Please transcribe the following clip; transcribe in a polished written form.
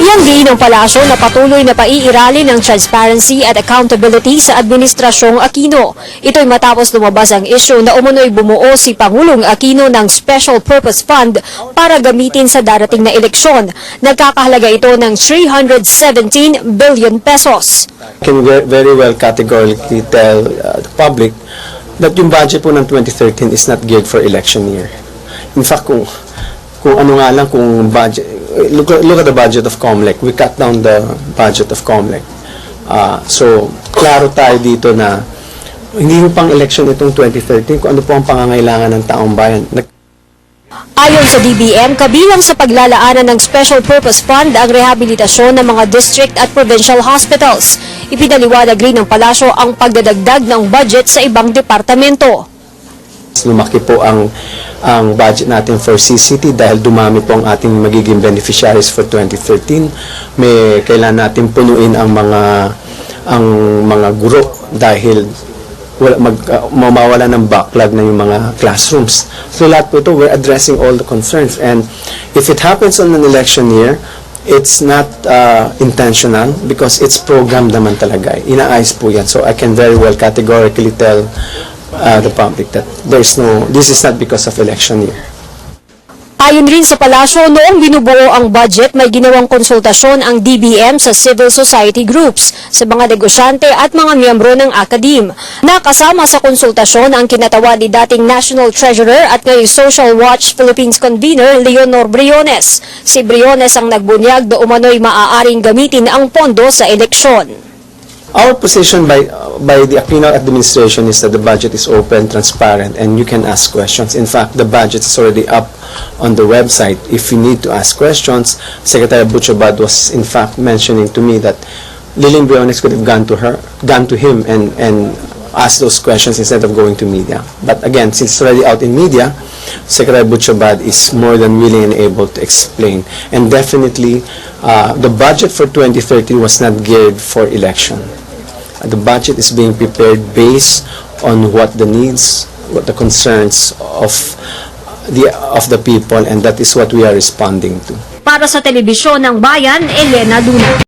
Biniyanggi ng palasyo na patuloy na paiiralin ng transparency at accountability sa Administrasyong Aquino. Ito'y matapos lumabas ang issue na umano'y bumuo si Pangulong Aquino ng Special Purpose Fund para gamitin sa darating na eleksyon. Nagkakahalaga ito ng 317 billion pesos. I can very well categorically tell the public that yung budget po ng 2013 is not geared for election year. In fact, kung ano nga lang, kung budget, look at the budget of COMELEC. We cut down the budget of COMELEC. So, klaro tayo dito na hindi mo pang election itong 2013 kung ano po ang pangangailangan ng taong bayan. Ayon sa DBM, kabilang sa paglalaanan ng Special Purpose Fund ang rehabilitasyon ng mga district at provincial hospitals. Ipinaliwanag rin ng palasyo ang pagdadagdag ng budget sa ibang departamento. Lumaki po ang budget natin for CCT dahil dumami po ang ating magiging beneficiaries for 2013. May kailangan natin punuin ang mga guro dahil mawawala ng backlog na yung mga classrooms. So lahat po ito, we're addressing all the concerns. And if it happens on an election year, it's not intentional because it's programmed naman talaga. Inaayos po yan. So I can very well categorically tell the public that this is not because of election year. Ayon rin sa palasyo, noong binubuo ang budget, may ginawang konsultasyon ang DBM sa civil society groups, sa mga negosyante at mga miyembro ng akadim. Nakasama sa konsultasyon ang kinatawag ni dating National Treasurer at ngayong Social Watch Philippines convener Leonor Briones. Si Briones ang nagbunyag do umano'y maaaring gamitin ang pondo sa eleksyon. Our position by the Aquino administration is that the budget is open, transparent, and you can ask questions. In fact, the budget is already up on the website. If you need to ask questions, Secretary Butchobad was in fact mentioning to me that Lillian Briones could have gone to him and asked those questions instead of going to media. But again, since it's already out in media, Secretary Butchobad is more than willing and able to explain. And definitely, the budget for 2013 was not geared for election. The budget is being prepared based on what the needs, what the concerns of the people, and that is what we are responding to. Para sa Telebisyon ng Bayan, Elena Luna.